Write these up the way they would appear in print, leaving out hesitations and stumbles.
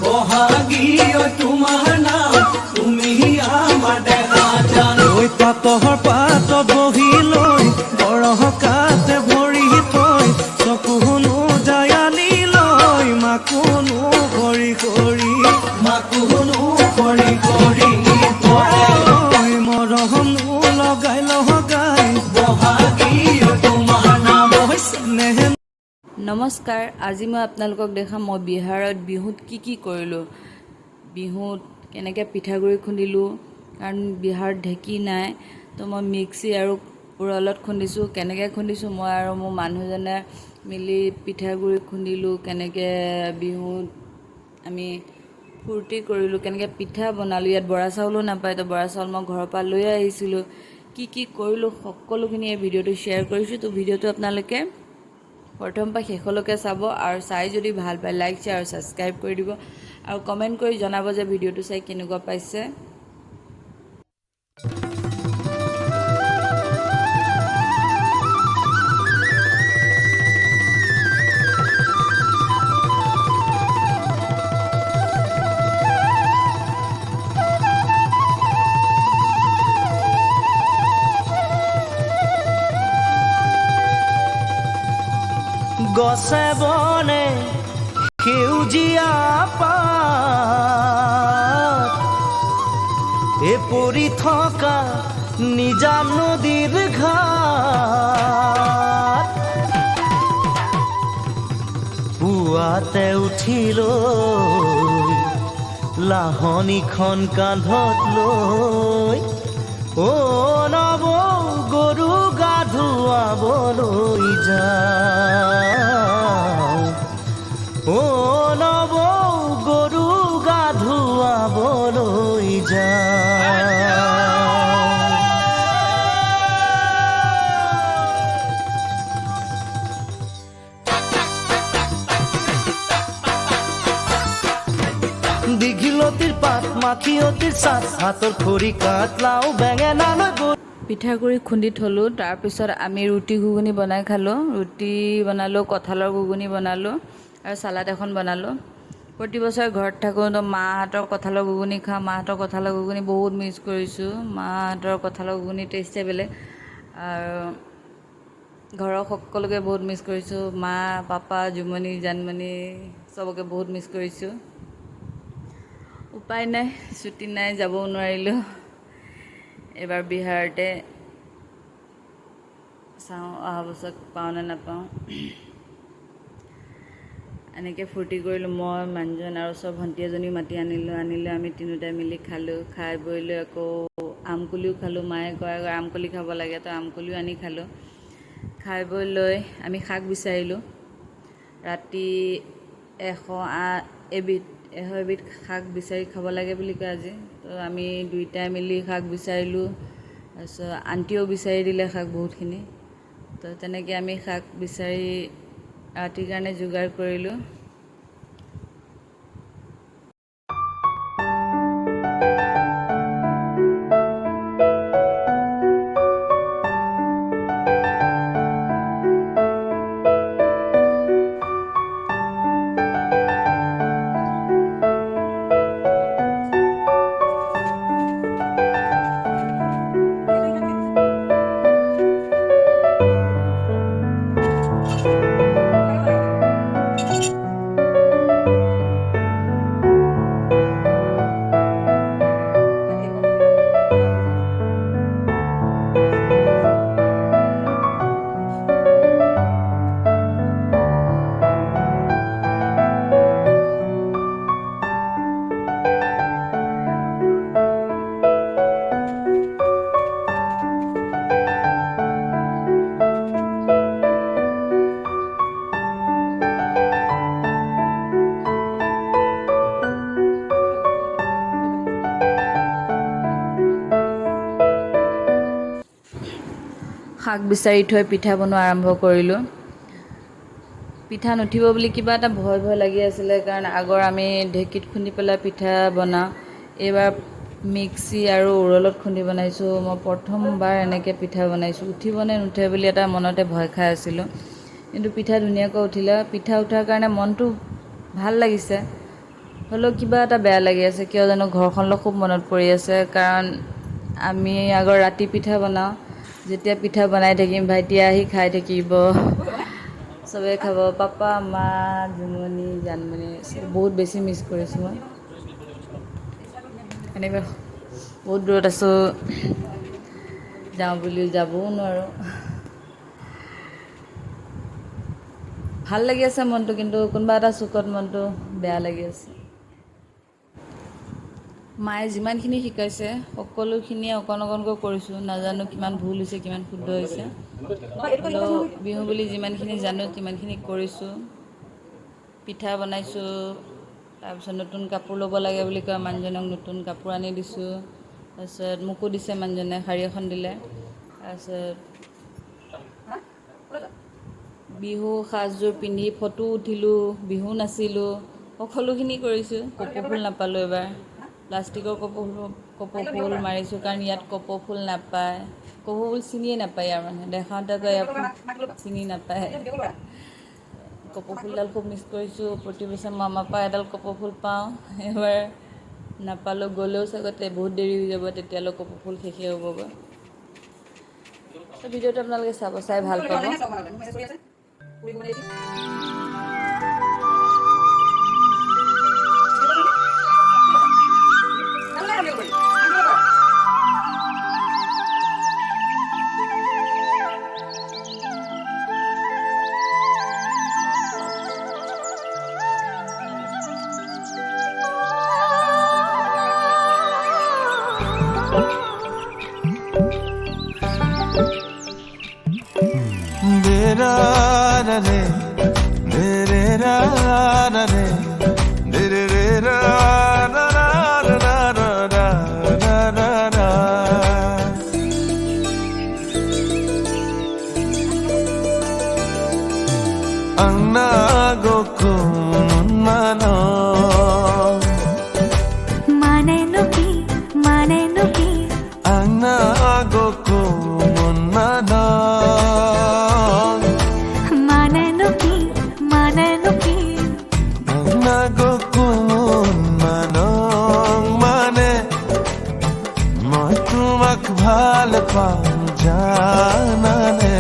বহাগী তোমাৰ নাম তুমি আমাৰ দেখা জান ঐ পাতহৰ পাত বহি লৈ বৰহকাতে ভৰি থৈ চকুনো জায়ালি লৈ মাকুনো কৰি কৰি মৰহনো লগাই লগাই বহাগী তোমাৰ নাম স্নেহ। নমস্কাৰ, আজি মই আপোনালোকক দেখাম মই বিহাৰত বিহুত কি কৰিলোঁ। বিহুত কেনেকৈ পিঠাগুড়ি খুন্দিলোঁ, কাৰণ বিহাৰত ঢেঁকী নাই, তো মই মিক্সি আৰু উৰলত খুন্দিছোঁ। কেনেকৈ খুন্দিছোঁ মই আৰু মোৰ মানুহজনে মিলি পিঠাগুড়ি খুন্দিলোঁ, কেনেকৈ বিহুত আমি ফূৰ্তি কৰিলোঁ, কেনেকৈ পিঠা বনালোঁ। ইয়াত বৰা চাউলো নাপায়, তো বৰা চাউল মই ঘৰৰ পৰা লৈ আহিছিলোঁ। কি কৰিলোঁ সকলোখিনি এই ভিডিঅ'টো শ্বেয়াৰ কৰিছোঁ। তো ভিডিঅ'টো আপোনালোকে প্ৰথম পৰা শেষলৈকে চাব, আৰু চাই যদি ভাল পায় লাইক শ্বেয়াৰ আৰু ছাবস্ক্ৰাইব কৰি দিব, আৰু কমেণ্ট কৰি জনাব যে ভিডিঅ'টো চাই কেনেকুৱা পাইছে। গছে বনে সেউজীয়া পাত এ পৰি থকা নিজা নদীৰ ঘাট পুৱাতে উঠিলৈ লাহনীখন কান্ধত লৈ অ নৱ গৰু গা ধুৱাবলৈ যাওঁ, অ নৱ গৰু গা ধুৱাবলৈ যাওঁ। দীঘলতিৰ পাত মাখিয়তিৰ চাট হাতৰ খৰি কাঠ লাও বেঙেনা লৈ পিঠাগুড়ি খুন্দি থলোঁ। তাৰপিছত আমি ৰুটি ঘুগুনি বনাই খালোঁ। ৰুটি বনালোঁ, কঁঠালৰ ঘুগুনি বনালোঁ আৰু চালাড এখন বনালোঁ। প্ৰতি বছৰে ঘৰত থাকোঁ তো মাহঁতৰ কঁঠালৰ ঘুগুনি খাওঁ। মাহঁতৰ কঁঠালৰ ঘুগুনি বহুত মিছ কৰিছোঁ। মাহঁতৰ কঁঠালৰ ঘুগুনি টেষ্টে বেলেগ, আৰু ঘৰৰ সকলোকে বহুত মিছ কৰিছোঁ। মা, পাপা, জুমনি, জানমণি চবকে বহুত মিছ কৰিছোঁ। উপায় নাই, ছুটি নাই, যাবও নোৱাৰিলোঁ। এবাৰ বিহাৰতে চাওঁ অহা বছৰ পাওঁ নে নাপাওঁ। এনেকৈ ফূৰ্তি কৰিলোঁ। মই, মানুহজন আৰু চব ভণ্টি এজনী মাতি আনিলোঁ। আমি তিনিওটাই মিলি খালোঁ। খাই বৈ লৈ আকৌ আমকলিও খালোঁ। মায়ে কয় আমকলি খাব লাগে, তো আমকলিও আনি খালোঁ। খাই বৈ লৈ আমি শাক বিচাৰিলোঁ। ৰাতি 100 এবিধ শাক বিচাৰি খাব লাগে বুলি কয় আজি, তো আমি দুইটাই মিলি শাক বিচাৰিলোঁ। তাৰপিছত আণ্টিও বিচাৰি দিলে শাক বহুতখিনি, তো তেনেকৈ আমি শাক বিচাৰি ৰাতিৰ কাৰণে যোগাৰ কৰিলোঁ। শাক বিচাৰি থৈ পিঠা বনোৱা আৰম্ভ কৰিলোঁ। পিঠা নুঠিব বুলি কিবা এটা ভয় লাগি আছিলে, কাৰণ আগৰ আমি ঢেঁকীত খুন্দি পেলাই পিঠা বনাওঁ। এইবাৰ মিক্সি আৰু উৰলত খুন্দি বনাইছোঁ। মই প্ৰথমবাৰ এনেকৈ পিঠা বনাইছোঁ। উঠিবনে নুঠে বুলি এটা মনতে ভয় খাই আছিলোঁ, কিন্তু পিঠা ধুনীয়াকৈ উঠিলে। পিঠা উঠাৰ কাৰণে মনটো ভাল লাগিছে। হ'লেও কিবা এটা বেয়া লাগি আছে, কিয় জানো ঘৰখনলৈ খুব মনত পৰি আছে। কাৰণ আমি আগৰ ৰাতি পিঠা বনাওঁ, যেতিয়া পিঠা বনাই থাকিম ভাইটি আহি খাই থাকিব, চবেই খাব, পাপা মা জুমনি জানমণি বহুত বেছি মিছ কৰিছোঁ মই। এনেকৈ বহুত দূৰত আছোঁ, যাওঁ বুলিও যাবও নোৱাৰোঁ। ভাল লাগি আছে মনটো, কিন্তু কোনোবা এটা চুকত মনটো বেয়া লাগি আছে। মায়ে যিমানখিনি শিকাইছে সকলোখিনিয়ে অকণ অকণকৈ কৰিছোঁ, নাজানো কিমান ভুল হৈছে কিমান শুদ্ধ হৈছে, হ'লেও বিহু বুলি যিমানখিনি জানো সিমানখিনি কৰিছোঁ। পিঠা বনাইছোঁ, তাৰপিছত নতুন কাপোৰ ল'ব লাগে বুলি কয় মানুহজনক নতুন কাপোৰ আনি দিছোঁ। তাৰপিছত মোকো দিছে মানুহজনে, শাৰী এখন দিলে। তাৰপিছত বিহু সাজযোৰ পিন্ধি ফটো উঠিলোঁ, বিহু নাচিলোঁ, সকলোখিনি কৰিছোঁ। কপৌ ফুল নাপালোঁ এবাৰ, প্লাষ্টিকৰ কপৌ ফুল মাৰিছোঁ, কাৰণ ইয়াত কপৌ ফুল নাপায়। কপৌ ফুল চিনিয়ে নাপায় ইয়াৰ মানুহে, দেখাওঁতে কয় ইয়াৰ চিনি নাপায়। কপৌ ফুলডাল খুব মিছ কৰিছোঁ। প্ৰতি বছৰ মামাৰ পৰা এডাল কপৌ ফুল পাওঁ, এইবাৰ নাপালোঁ। গ'লেও চাগতে বহুত দেৰি হৈ যাব, তেতিয়ালৈ কপৌ ফুল শেষেই হ'বগৈ। ভিডিঅ'টো আপোনালোকে চাব, চাই ভাল পাব। Ang nagokun mano Manenuki Ang nagokun mano Manenuki Ang nagokun manong mane Moi tumak bhal paun janane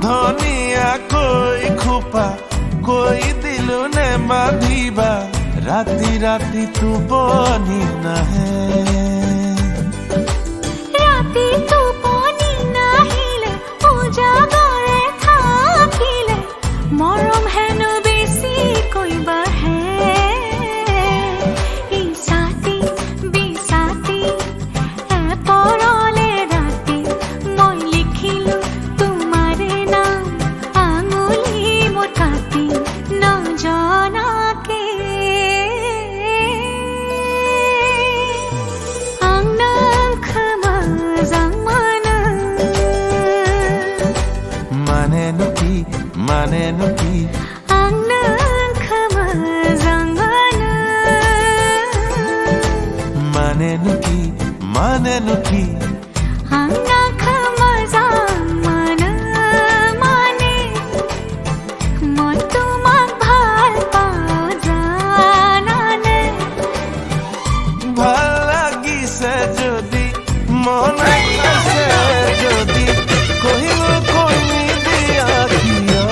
ধনিয়া কই খোপা কই দিলু নে বান্ধিবা ৰাতি ৰাতি টোপনি নাহে ৰাতি টোপনি নাহিলে উজাগৰে থাকিলে মৰম হেনো বেছি কইবা হে ইসাতি বিসাতি পৰলে ৰাতি মই লিখিলো Manenuki Ang nagkamazang Manenuki Ang nagkamazang mane Mo tumagbhal pa janane ভাল লাগিছে যদি মনে আছে যদি কহিলো কইনি দিয়া কিয়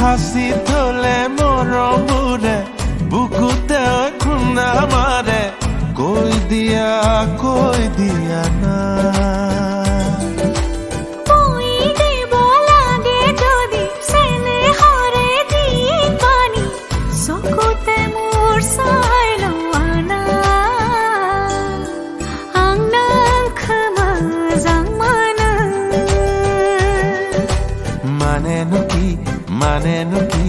সাঁচি থলে মৰমবোৰে বুকুতে খুন্দা মাৰে কৈ দিয়া না পই দিব লাগে যদি চেনেহৰে দি পানী চকুতে মোৰ চাই লোৱা না आं नोंखौ मोजां मोनो मानेनो कि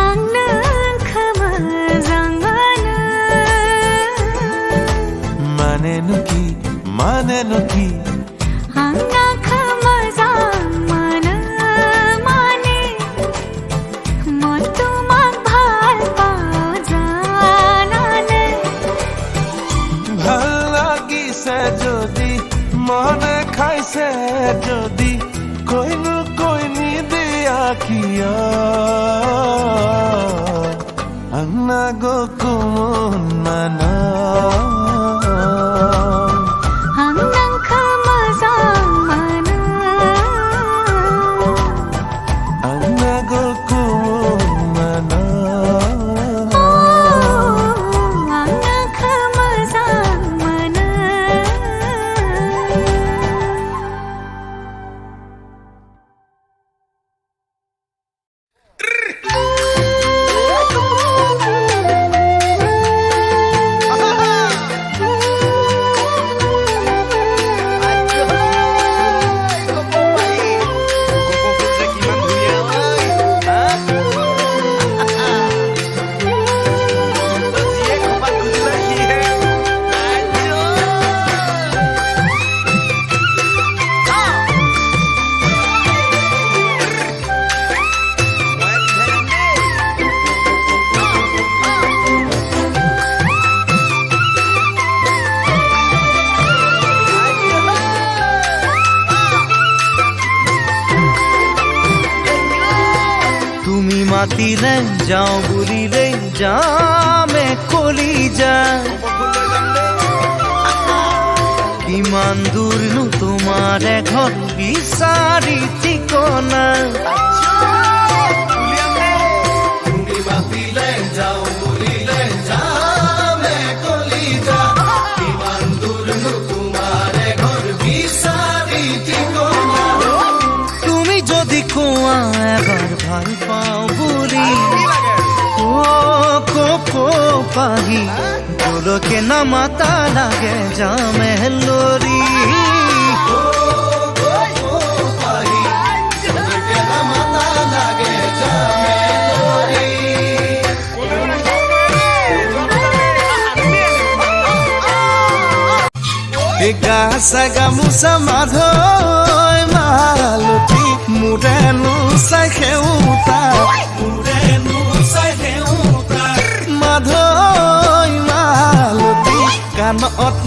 आं नोंखौ मोजां मोनो मानेनो कि आं नोंखौ मोजां मोनो माने মই তোমাক ভাল পাওঁ জানানে ভাল লাগিছে যদি মনে খাইছে যদি কৈনো কৈ নিদিয়া কিয় আংনা গো কোন মানা आं नोंखौ मोजां मोनो आंना गो कोन माना आं नोंखौ मोजां मोनो তুমি মাতিলে যাওঁ বুলিলে যামে কলিজা কিমান দূৰনো তোমাৰ ঘৰ বিচাৰি ঠিকনা তুমি মাতিলে যাওঁ বুলিলে যামে কলিজা কিমান দূৰনো তোমাৰ ঘৰ বিচাৰি ঠিকনা তুমি যদি কোৱা এবাৰ ভাল পাওঁ বুলি পাহি গোলকে নামাতা লাগে যামে লৰি গাছা গামোচা মাধৈ মালতী মোৰেনো চাই সেউতা মাধৈ মালতী কাণত